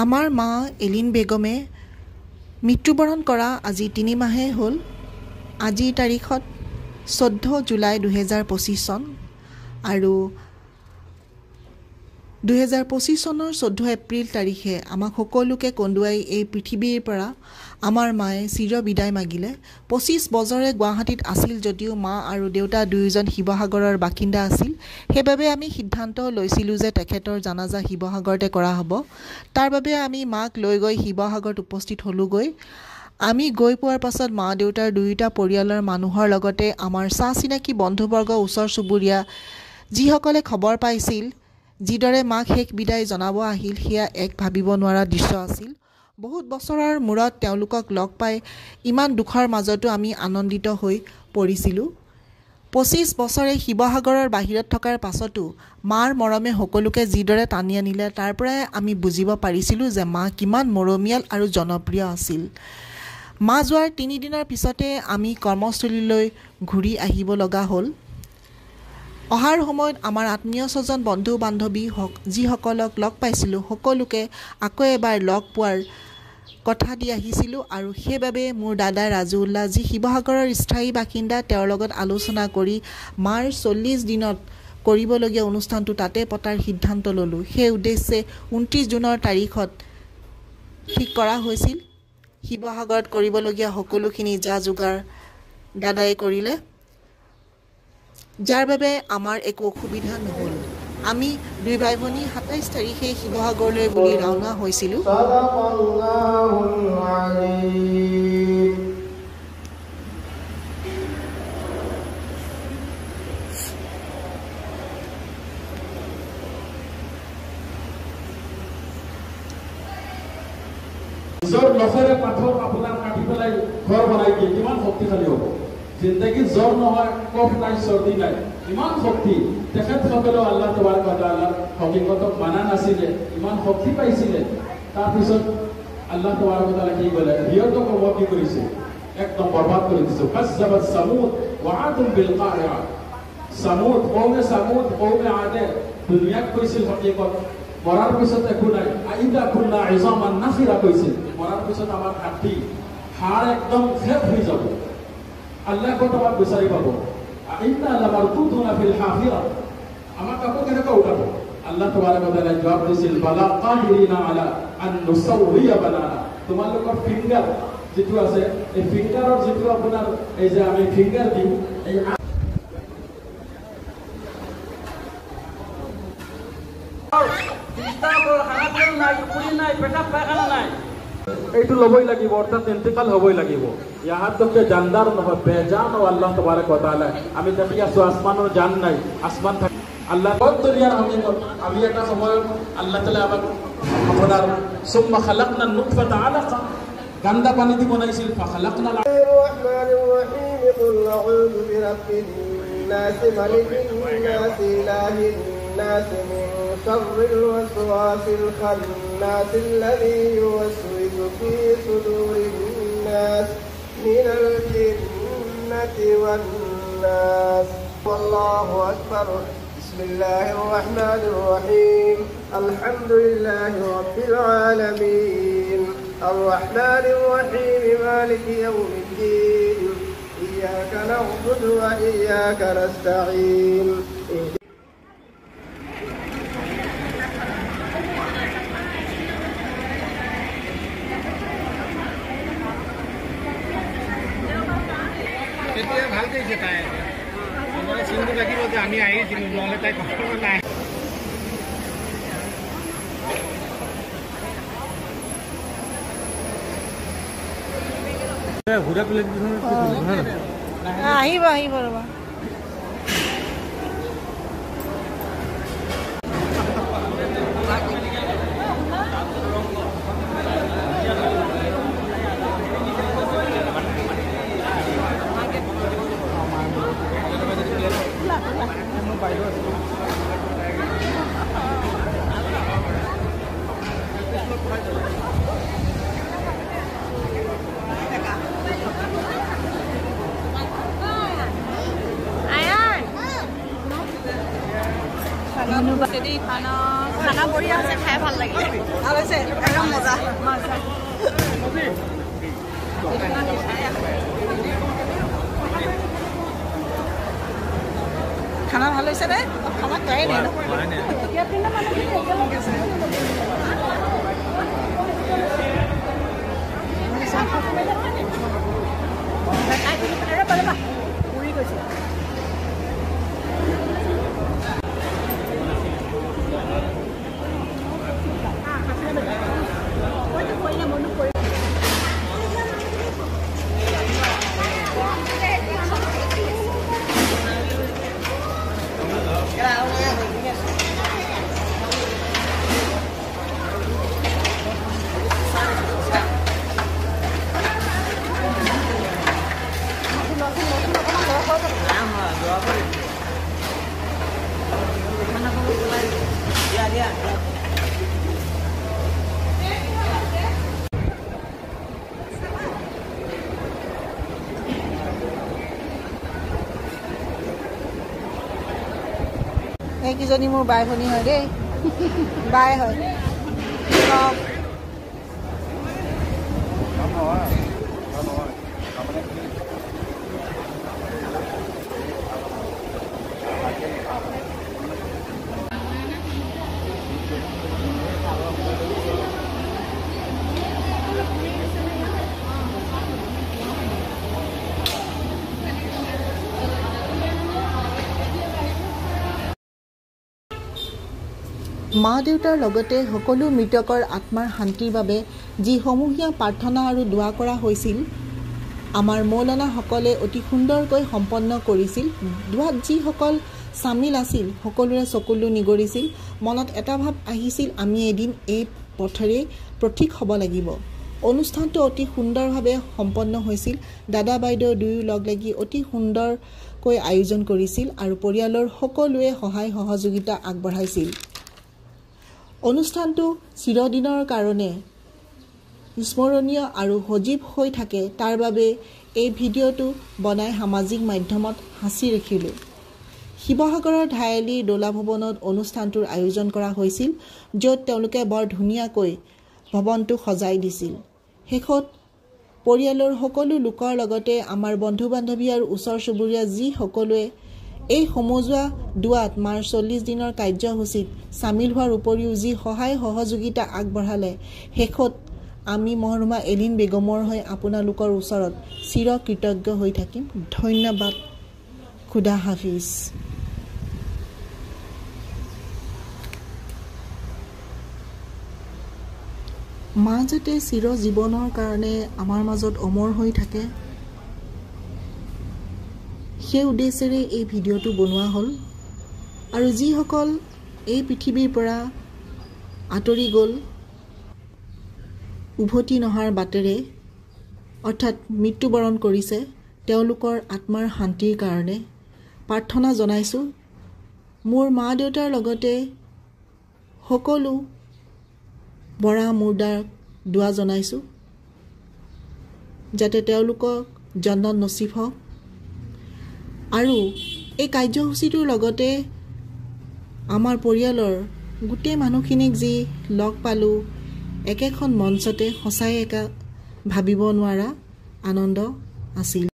আমাৰ মা এলিন বেগমে মৃত্যুবৰণ কৰা আজি 3 মাহে হ'ল। আজিৰ তাৰিখত 14 জুলাই 2025 চন আৰু 2025 চনৰ 14 এপ্ৰিল তাৰিখে আমাক সকলোকে কন্দুৱাই এই পৃথিৱীৰ পৰা আমাৰ মায়ে চিৰ বিদায় মাগিলে। 25 বছৰে গুৱাহাটীত আছিল যদিও মা আৰু দেউতা দুয়োজন শিৱসাগৰৰ বাসিন্দা আছিল। সেইবাবে আমি সিদ্ধান্ত লৈছিলোঁ যে তেখেতৰ জানাজা শিৱসাগৰতে কৰা হ'ব। তাৰ বাবে আমি মাক লৈ গৈ শিৱসাগৰত উপস্থিত হ'লোগৈ। আমি গৈ পোৱাৰ পাছত মা দেউতাৰ দুয়োটা পৰিয়ালৰ মানুহৰ লগতে আমাৰ চিনাকি বন্ধুবৰ্গ ওচৰ চুবুৰীয়া যিসকলে খবৰ পাইছিল, যিদৰে মাক শেষ বিদায় জনাব আহিল, সেয়া এক ভাবিব নোৱাৰা দৃশ্য আছিল। বহুত বছৰৰ মূৰত তেওঁলোকক লগ পাই ইমান দুখৰ মাজতো আমি আনন্দিত হৈ পৰিছিলোঁ। 25 বছৰে শিৱসাগৰৰ বাহিৰত থকাৰ পাছতো মাৰ মৰমে সকলোকে যিদৰে টানি আনিলে, তাৰ পৰাই আমি বুজিব পাৰিছিলোঁ যে মা কিমান মৰমীয়াল আৰু জনপ্ৰিয় আছিল। মা যোৱাৰ 3 দিনৰ পিছতে আমি কৰ্মস্থলীলৈ ঘূৰি আহিব লগা হ'ল। অহাৰ সময়ত আমাৰ আত্মীয় স্বজন বন্ধু বান্ধৱী যিসকলক লগ পাইছিলোঁ সকলোকে আকৌ এবাৰ লগ পোৱাৰ কথা দি আহিছিলোঁ আৰু সেইবাবে মোৰ দাদা ৰাজুউল্লাহ, যি শিৱসাগৰৰ স্থায়ী বাসিন্দা, তেওঁৰ লগত আলোচনা কৰি মাৰ 40 দিনত কৰিবলগীয়া অনুষ্ঠানটো তাতে পতাৰ সিদ্ধান্ত ল'লোঁ। সেই উদ্দেশ্যে 29 জুনৰ তাৰিখত ঠিক কৰা হৈছিল। শিৱসাগৰত কৰিবলগীয়া সকলোখিনি যা যোগাৰ দাদাই কৰিলে, যাৰ বাবে আমাৰ একো অসুবিধা নহ'ল। আমি 2 ভাই ভনী 27 তাৰিখে শিৱসাগৰলৈ বুলি ৰাওনা হৈছিলোঁ। নিজৰ লখেৰে পাথৰ আপোনাৰ কাটি পেলাই ঘৰ বনাই দিয়ে, কিমান শক্তিশালী হ'ব। জিন্দগীত জ্বৰ নহয়, কফ নাই, চৰ্দি নাই, ইমান শক্তি। তেখেতসকলেও আল্লাহ তাবাৰক ওয়া তাআলাৰ হকীকতক মানা নাছিলে, ইমান শক্তি পাইছিলে। তাৰপিছত আল্লাহ তাবাৰক ওয়া তাআলা কি ক'লে, সিহঁতক কি কৰিছে, একদম বৰবাদ কৰি দিছে। কাজ্জাবাত সামুদ ওয়া আদুম বিল কাৰিয়া। সামুদ, কওমে সামুদ, কওমে আদে দুনিয়াক কৈছিল হকীকত, মৰাৰ পিছত একো নাই। আইদা কুল্লা ইজামান নাখিৰা কৈছিল, মৰাৰ পিছত আমাৰ হাড় একদম শেষ হৈ যাব। আল্লাহ ক'ত আমাক বিচাৰি পাব? ইন্না লামাৰদুদুনা ফিল হাফিৰা, আমাক আকৌ কেনেকৈ উঠাব? আল্লাহ তাবাৰক ওয়া তাআলা জবাব দিছিল, বালা কাদিৰিনা আলা আন নুসাউৰিয়া বানানা। তোমালোকৰ ফিংগাৰ যিটো আছে, এই ফিংগাৰৰ যিটো আপোনাৰ এই যে আমি ফিংগাৰ দিওঁ, এই এইটো ল'বই লাগিব, অৰ্থাৎ ইন্তেকাল হ'বই লাগিব। ইয়াহাতকে জানদাৰ নহয়, বেজান ও আল্লাহ তাবাৰক ওয়া তাআলা। আমি দেখি আছো আসমানৰ জান নাই, আসমান থাকে আল্লাহ কত দুনিয়াৰ হকীকত। আমি এটা সময়ত আল্লাহ তাআলা আমাক আপোনাৰ সুম্মা খালাকনা নুতফাতা আলাকা, গান্দা পানী দি বনাইছিল। ফাখালাকনা الرحمن الرحيم قل أعوذ برب الناس ملك الناس إله الناس من شر الوسواس الخناس الذي يوسوس في صدور الناس من الجنة والناس. والله أكبر. بسم الله الرحمن الرحيم. الحمد لله رب العالمين الرحمن الرحيم مالك يوم الدين إياك نعبد وإياك نستعين. ভাল কৰিছে তাই, আমাৰ চিনটো লাগিব যে আমি আহিছিলোঁ, নহ'লে তাই কথা নাই। ঘূৰা প্লেট আহিব আহিব ৰ'বা। ধন্যবাদ দেই খানা খানা বঢ়িয়া আছে খাই ভাল লাগিলে ভাল হৈছে একদম মজা মজা খানা ভাল হৈছে নে খানা খাই নাই পুৰি গৈছে এইকেইজনী মোৰ বাই ভনী হয় দেই বাই হয় মা দেউতাৰ লগতে সকলো মৃতকৰ আত্মাৰ শান্তিৰ বাবে যি সমূহীয়া প্ৰাৰ্থনা আৰু দোৱা কৰা হৈছিল আমাৰ মৌলানাসকলে অতি সুন্দৰকৈ সম্পন্ন কৰিছিল দোৱাত যিসকল চামিল আছিল সকলোৰে চকুলো নিগৰিছিল মনত এটা ভাৱ আহিছিল আমি এদিন এই পথৰে পথিক হ'ব লাগিব অনুষ্ঠানটো অতি সুন্দৰভাৱে সম্পন্ন হৈছিল দাদা বাইদেউ দুয়ো লগ লাগি অতি সুন্দৰকৈ আয়োজন কৰিছিল আৰু পৰিয়ালৰ সকলোৱে সহায় সহযোগিতা আগবঢ়াইছিল অনুষ্ঠানটো চিৰদিনৰ কাৰণে স্মৰণীয় আৰু সজীৱ হৈ থাকে তাৰ বাবে এই ভিডিঅ'টো বনাই সামাজিক মাধ্যমত সাঁচি ৰাখিলোঁ শিৱসাগৰৰ ধায়লি দোলা ভৱনত অনুষ্ঠানটোৰ আয়োজন কৰা হৈছিল য'ত তেওঁলোকে বৰ ধুনীয়াকৈ ভৱনটো সজাই দিছিল শেষত পৰিয়ালৰ সকলো লোকৰ লগতে আমাৰ বন্ধু বান্ধৱী আৰু ওচৰ চুবুৰীয়া যি সকলোৱে এই সমজুৱা দুৱাত মাৰ 40 দিনৰ কাৰ্যসূচীত সামিল হোৱাৰ উপৰিও যি সহায় সহযোগিতা আগবঢ়ালে শেষত আমি মহৰুমা এলিন বেগমৰ হৈ আপোনালোকৰ ওচৰত চিৰ কৃতজ্ঞ হৈ থাকিম ধন্যবাদ খুদা হাফিজ মা যাতে চিৰ জীৱনৰ কাৰণে আমাৰ মাজত অমৰ হৈ থাকে সেই উদ্দেশ্যেৰে এই ভিডিঅ'টো বনোৱা হ'ল আৰু যিসকল এই পৃথিৱীৰ পৰা আঁতৰি গ'ল উভতি নহাৰ বাটেৰে অৰ্থাৎ মৃত্যুবৰণ কৰিছে তেওঁলোকৰ আত্মাৰ শান্তিৰ কাৰণে প্ৰাৰ্থনা জনাইছোঁ মোৰ মা দেউতাৰ লগতে সকলো বৰা মুৰ্দাক দোৱা জনাইছোঁ যাতে তেওঁলোকক জান্নাত নসিব হওক আৰু এই কাৰ্যসূচীটোৰ লগতে আমাৰ পৰিয়ালৰ গোটেই মানুহখিনিক যি লগ পালোঁ একেখন মঞ্চতে সঁচাই একা ভাবিব নোৱাৰা আনন্দ আছিল